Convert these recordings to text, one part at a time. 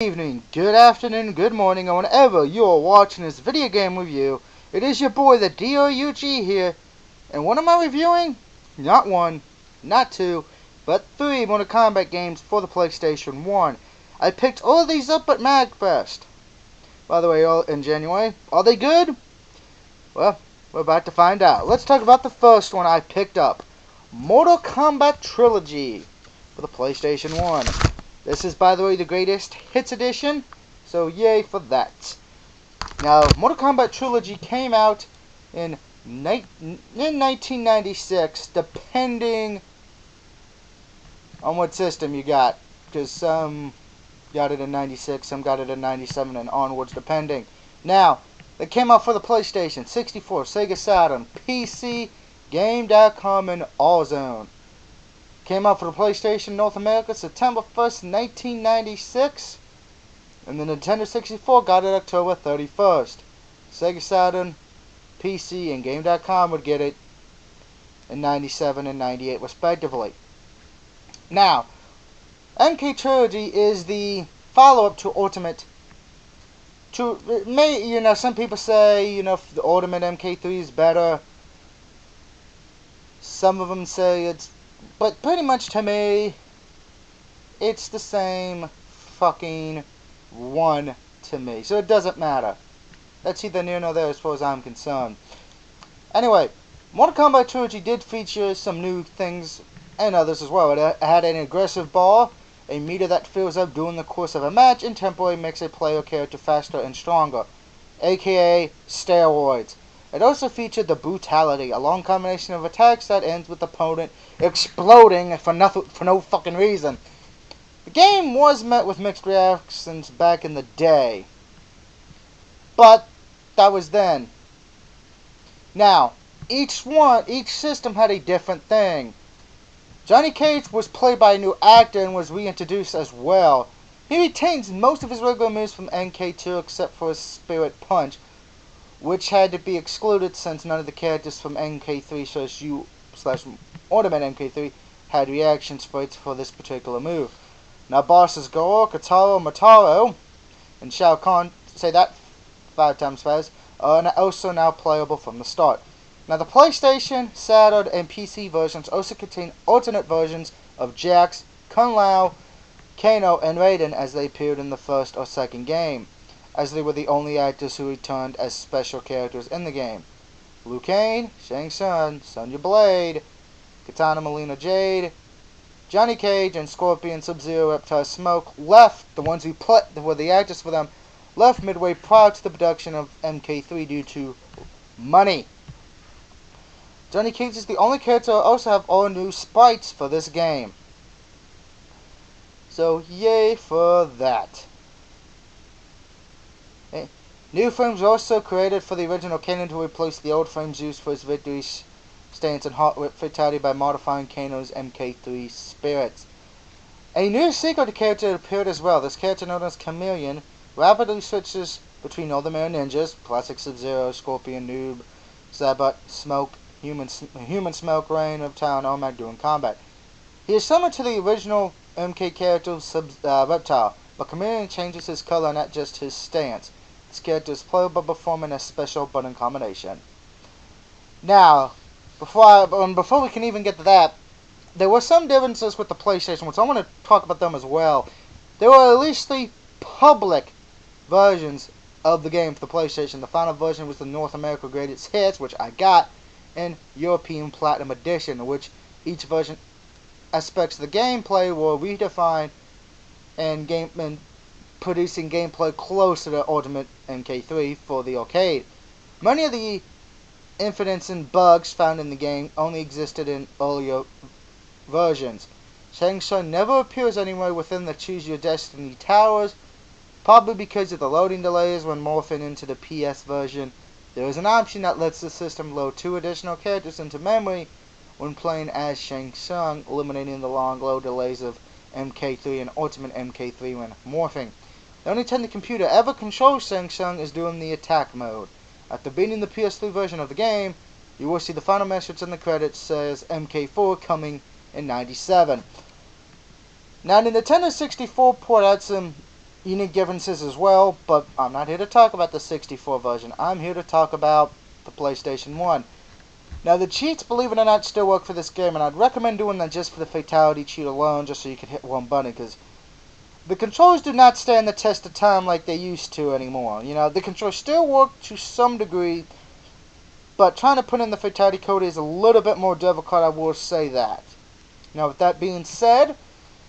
Evening, good afternoon, good morning, or whenever you're watching this video game review. It is your boy, the DOUG here, and what am I reviewing? Not one, not two, but three Mortal Kombat games for the PlayStation 1. I picked all of these up at MagFest. By the way, all in January. Are they good? Well, we're about to find out. Let's talk about the first one I picked up. Mortal Kombat Trilogy for the PlayStation 1. This is, by the way, the Greatest Hits Edition, so yay for that. Now, Mortal Kombat Trilogy came out in 1996, depending on what system you got, because some got it in 96, some got it in 97, and onwards, depending. Now, they came out for the PlayStation, 64, Sega Saturn, PC, Game.com, and Allzone. Came out for the PlayStation North America September 1st, 1996. And the Nintendo 64 got it October 31st. Sega Saturn, PC, and Game.com would get it in 97 and 98 respectively. Now, MK Trilogy is the follow-up to Ultimate. Some people say, the Ultimate MK3 is better. Some of them say it's... But pretty much to me, it's the same fucking one to me. So it doesn't matter. That's either near nor there as far as I'm concerned. Anyway, Mortal Kombat Trilogy did feature some new things and others as well. It had an aggressive bar, a meter that fills up during the course of a match, and temporarily makes a player character faster and stronger, aka steroids. It also featured the Brutality, a long combination of attacks that ends with the opponent exploding for no fucking reason. The game was met with mixed reactions back in the day, but that was then. Now, each system had a different thing. Johnny Cage was played by a new actor and was reintroduced as well. He retains most of his regular moves from MK2 except for his Spirit Punch, which had to be excluded since none of the characters from MK3/Ultimate MK3 had reaction sprites for this particular move. Now bosses Goro, Katara, Mataro, and Shao Kahn, say that 5 times fast, are also now playable from the start. Now the PlayStation, Saturn, and PC versions also contain alternate versions of Jax, Kung Lao, Kano, and Raiden as they appeared in the first or second game, as they were the only actors who returned as special characters in the game. Liu Kang, Shang Tsung, Sonya Blade, Katana Melina Jade, Johnny Cage, and Scorpion, Sub-Zero, Reptile, Smoke left, the ones who were the actors for them, left midway prior to the production of MK3 due to money. Johnny Cage is the only character to also have all new sprites for this game. So yay for that. New frames were also created for the original Kano to replace the old frames used for his victory stance and Hot Whip Fatality by modifying Kano's MK3 spirits. A new secret character appeared as well. This character, known as Chameleon, rapidly switches between all the male ninjas, classic Sub-Zero, Scorpion, Noob, Zabot, Smoke, Human Smoke, Rain, Reptile, and Omag during combat. He is similar to the original MK character Reptile, but Chameleon changes his color, not just his stance. This character is playable by performing a special button combination. Now, before we can even get to that, there were some differences with the PlayStation 1, so I want to talk about them as well. There were at least 3 public versions of the game for the PlayStation. The final version was the North America Greatest Hits, which I got, and European Platinum Edition, which each version aspects of the gameplay were redefined and producing gameplay closer to Ultimate MK3 for the arcade. Many of the incidents and bugs found in the game only existed in earlier versions. Shang Tsung never appears anywhere within the Choose Your Destiny towers, probably because of the loading delays when morphing into the PS version. There is an option that lets the system load 2 additional characters into memory when playing as Shang Tsung, eliminating the long load delays of MK3 and Ultimate MK3 when morphing. The only time the computer ever controls Shang Tsung is during the attack mode. After beating the PS3 version of the game, you will see the final message in the credits says MK4 coming in 97. Now the Nintendo 64 port had some unique differences as well, but I'm not here to talk about the 64 version. I'm here to talk about the PlayStation 1. Now, the cheats, believe it or not, still work for this game, and I'd recommend doing that just for the fatality cheat alone, just so you can hit one button, because the controls do not stand the test of time like they used to anymore. You know, the controls still work to some degree, but trying to put in the fatality code is a little bit more difficult, I will say that. Now, with that being said,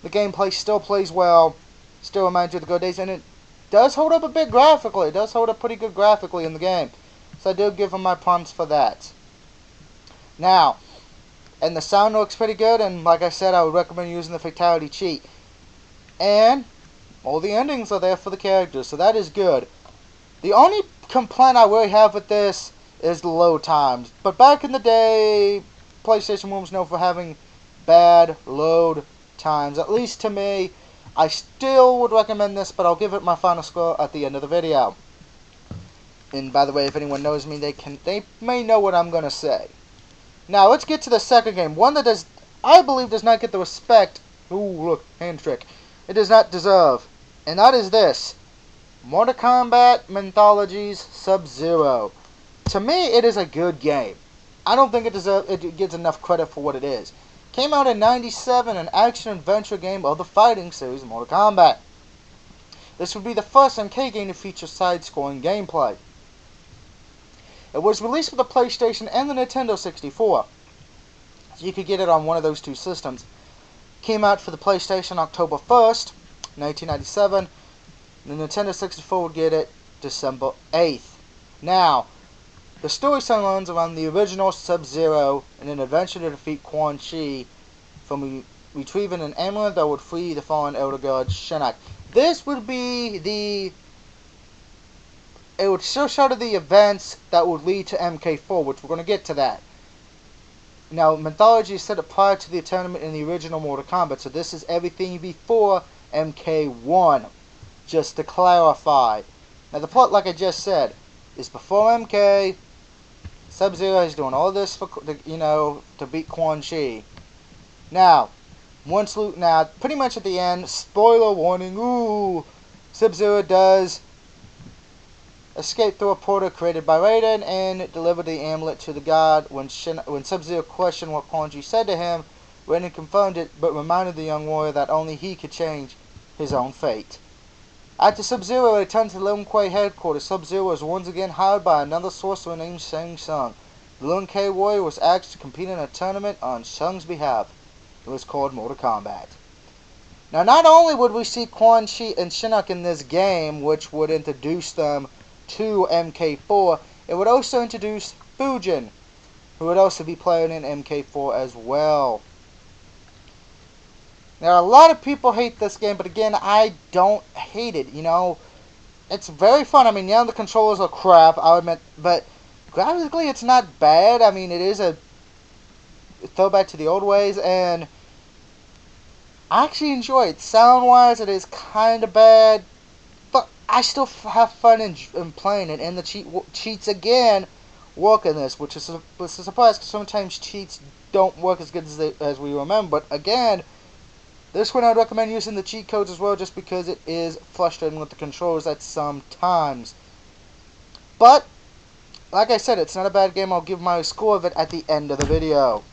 the gameplay still plays well, still reminds you of the good days, and it does hold up a bit graphically. It does hold up pretty good graphically in the game. So I do give them my prompts for that. Now, and the sound looks pretty good, and like I said, I would recommend using the fatality cheat. And all the endings are there for the characters, so that is good. The only complaint I really have with this is the load times. But back in the day, PlayStation 1 was known for having bad load times. At least to me, I still would recommend this, but I'll give it my final score at the end of the video. And by the way, if anyone knows me, they may know what I'm going to say. Now, let's get to the second game. One that I believe does not get the respect, ooh, look, hand trick, it does not deserve. And that is this. Mortal Kombat Mythologies Sub-Zero. To me, it is a good game. I don't think it gets enough credit for what it is. Came out in '97, an action-adventure game of the fighting series Mortal Kombat. This would be the first MK game to feature side-scrolling gameplay. It was released for the PlayStation and the Nintendo 64, so you could get it on one of those two systems. Came out for the PlayStation October 1st, 1997. The Nintendo 64 would get it December 8th. Now, the story centers around the original Sub-Zero and an adventure to defeat Quan Chi from retrieving an amulet that would free the fallen Elder God Shinnok. This would be it would show the events that would lead to MK4, which we're going to get to that. Now, Mythology is set up prior to the tournament in the original Mortal Kombat, so this is everything before MK1, just to clarify. Now, the plot, like I just said, is before MK. Sub-Zero is doing all this for, to beat Quan Chi. Now, pretty much at the end, spoiler warning, ooh, Sub-Zero does escape through a portal created by Raiden and deliver the amulet to the god. When Sub-Zero questioned what Quan Chi said to him, Raiden confirmed it, but reminded the young warrior that only he could change his own fate. After Sub-Zero returned to Lin Kuei headquarters, Sub-Zero was once again hired by another sorcerer named Shang Tsung. The Lin Kuei warrior was asked to compete in a tournament on Tsung's behalf. It was called Mortal Kombat. Now, not only would we see Quan Chi and Shinnok in this game, which would introduce them to MK4, it would also introduce Fujin, who would also be playing in MK4 as well. Now, a lot of people hate this game, but again, I don't hate it, It's very fun. I mean, yeah, the controllers are crap, I'll admit, but graphically it's not bad. I mean, it is a throwback to the old ways, and I actually enjoy it. Sound-wise, it is kind of bad, but I still have fun in playing it, and the cheats, again, work in this, which is a surprise, because sometimes cheats don't work as good as we remember, but again, this one I'd recommend using the cheat codes as well, just because it is frustrating with the controls at some times. But, like I said, it's not a bad game. I'll give my score of it at the end of the video.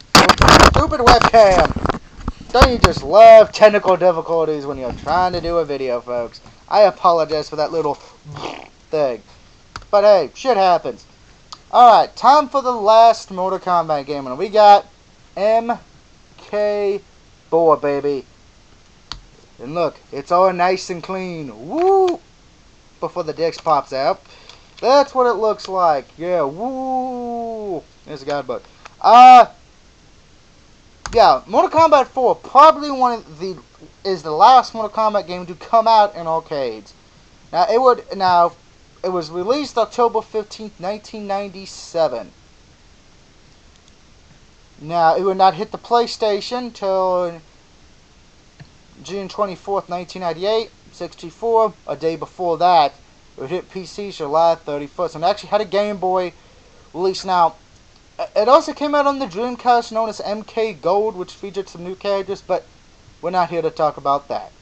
Stupid webcam! Don't you just love technical difficulties when you're trying to do a video, folks? I apologize for that little thing. But hey, shit happens. Alright, time for the last Mortal Kombat game. And we got MK4, baby. And look, it's all nice and clean. Woo! Before the disc pops out. That's what it looks like. Yeah, woo! There's a god bug. Yeah, Mortal Kombat 4 probably is the last Mortal Kombat game to come out in arcades. Now it was released October 15th, 1997. Now it would not hit the PlayStation till June 24th, 1998, 64, a day before that. It would hit PC July 31st, and actually had a Game Boy release. Now, it also came out on the Dreamcast known as MK Gold, which featured some new characters, but we're not here to talk about that.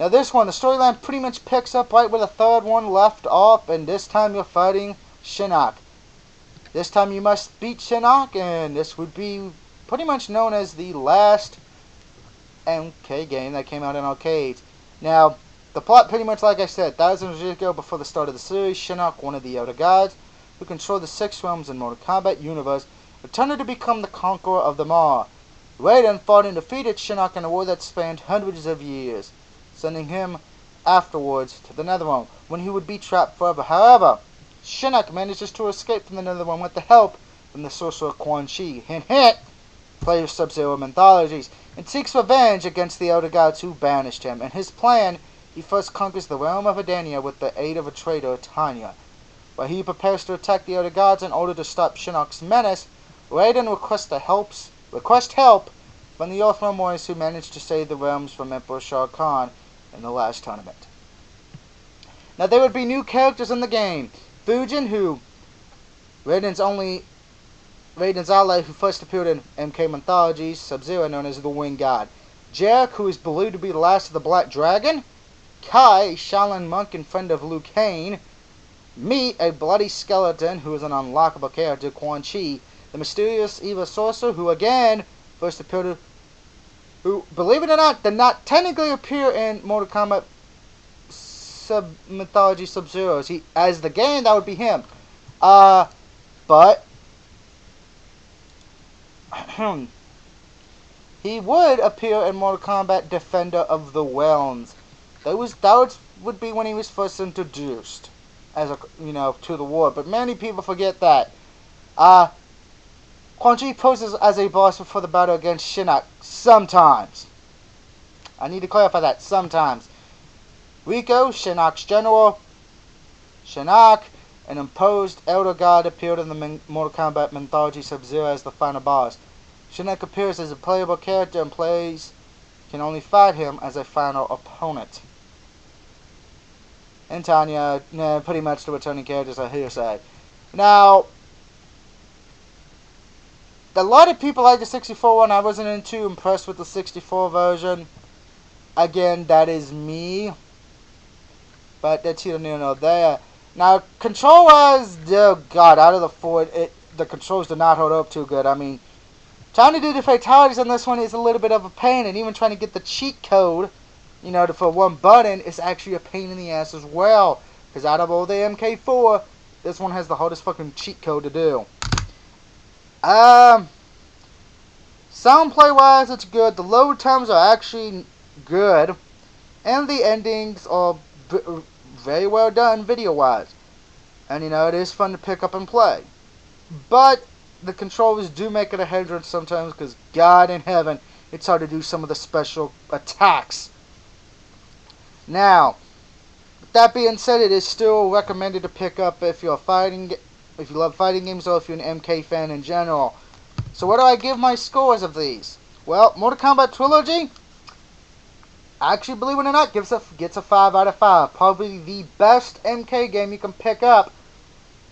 Now this one, the storyline pretty much picks up right where the third one left off, and this time you're fighting Shinnok. This time you must beat Shinnok, and this would be pretty much known as the last MK game that came out in arcades. Now, the plot pretty much like I said, thousands of years ago before the start of the series, Shinnok, one of the Elder Gods, who controlled the 6 realms in Mortal Kombat universe, returned to become the conqueror of them all. Raiden fought and defeated Shinnok in a war that spanned hundreds of years, sending him afterwards to the Netherrealm, when he would be trapped forever. However, Shinnok manages to escape from the Netherrealm with the help from the sorcerer Quan Chi. Hint hint! Player Sub-Zero Mythologies, and seeks revenge against the Elder Gods who banished him. In his plan, he first conquers the realm of Edenia with the aid of a traitor, Tanya. While he prepares to attack the Elder Gods in order to stop Shinnok's menace, Raiden requests help from the Earthrealm warriors who managed to save the realms from Emperor Shao Kahn in the last tournament. Now there would be new characters in the game. Fujin, who Raiden's ally who first appeared in MK Mythologies, Sub-Zero, known as the Winged God. Jarek, who is believed to be the last of the Black Dragon. Kai, a Shaolin monk and friend of Liu Kang. Meat, a bloody skeleton who is an unlockable character, Quan Chi. The mysterious evil sorcerer who again first appeared, who, believe it or not, did not technically appear in Mortal Kombat Mythology Sub-Zero. As the game, that would be him. But he would appear in Mortal Kombat Defender of the Realms. That would be when he was first introduced as to the war. But many people forget that. Quan Chi poses as a boss before the battle against Shinnok sometimes. I need to clarify that, sometimes. Rico, Shinnok's general. Shinnok, an imposed Elder God, appeared in the Mortal Kombat Mythology Sub-Zero as the final boss. Shinnok appears as a playable character and players can only fight him as a final opponent. And Tanya, pretty much the returning characters are hearsay. Now, a lot of people like the 64 one. I wasn't too impressed with the 64 version. Again, that is me. But that's here nor there. Now, control-wise, oh god, out of the 4, the controls do not hold up too good. I mean, trying to do the fatalities on this one is a little bit of a pain, and even trying to get the cheat code, for one button is actually a pain in the ass as well. Because out of all the MK4, this one has the hardest fucking cheat code to do. Sound play-wise, it's good. The load times are actually good, and the endings are very well done video-wise. And it is fun to pick up and play. But the controllers do make it a hindrance sometimes, because God in heaven, it's hard to do some of the special attacks. Now, with that being said, it is still recommended to pick up if you love fighting games, or if you're an MK fan in general. So what do I give my scores of these? Well, Mortal Kombat Trilogy, actually, believe it or not, gets a 5 out of 5. Probably the best MK game you can pick up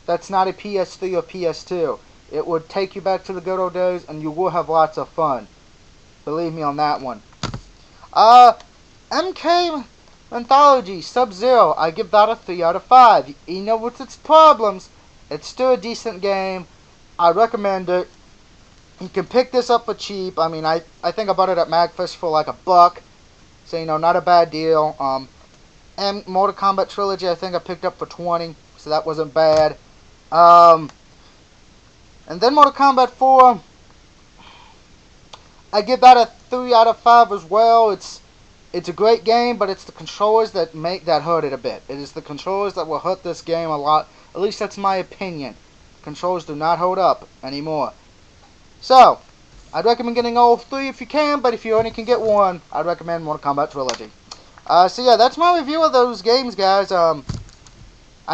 that's not a PS3 or PS2. It would take you back to the good old days, and you will have lots of fun. Believe me on that one. MK Mythology Sub-Zero, I give that a 3 out of 5. With its problems, it's still a decent game. I recommend it. You can pick this up for cheap. I mean, I think I bought it at Magfest for like $1. So, not a bad deal. And Mortal Kombat Trilogy, I think I picked up for $20. So that wasn't bad. And then Mortal Kombat 4, I give that a 3 out of 5 as well. It's a great game, but it's the controllers that hurt it a bit. It is the controllers that will hurt this game a lot. At least that's my opinion. Controls do not hold up anymore. So, I'd recommend getting all 3 if you can, but if you only can get 1, I'd recommend Mortal Kombat Trilogy. So yeah, that's my review of those games, guys. I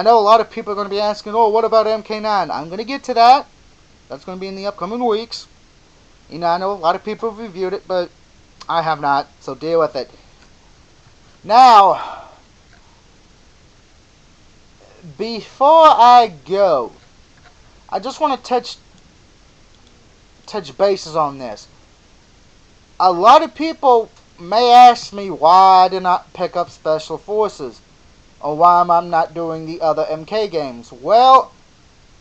know a lot of people are going to be asking, oh, what about MK9? I'm going to get to that. That's going to be in the upcoming weeks. I know a lot of people have reviewed it, but I have not, so deal with it. Now, before I go, I just want to touch bases on this. A lot of people may ask me why I did not pick up Special Forces, or why I'm not doing the other MK games. Well,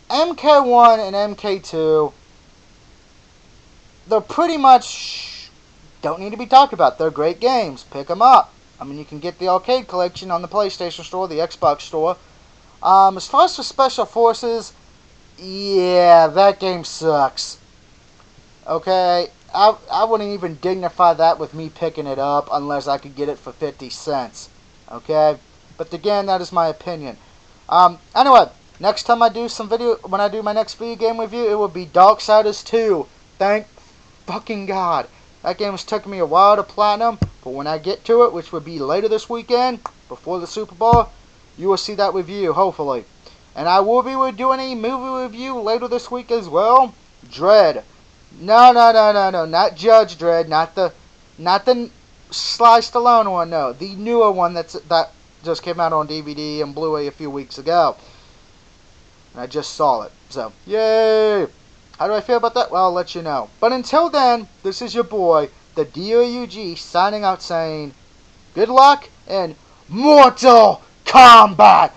MK1 and MK2, they're pretty much don't need to be talked about. They're great games. Pick them up. I mean, you can get the arcade collection on the PlayStation Store, the Xbox Store. As far as for Special Forces, yeah, that game sucks. Okay, I wouldn't even dignify that with me picking it up unless I could get it for 50 cents. Okay, but again, that is my opinion. Anyway, next time I do when I do my next video game review, it will be Darksiders 2. Thank fucking God. That game has taken me a while to platinum, but when I get to it, which will be later this weekend, before the Super Bowl, you will see that review, hopefully. And I will be doing a movie review later this week as well. Dread. No, not Judge Dredd, not the Sly Stallone one, no. The newer one that just came out on DVD and Blu-ray a few weeks ago. And I just saw it, so, yay! How do I feel about that? Well, I'll let you know. But until then, this is your boy, the DOUG, signing out saying, good luck and Mortal Kombat!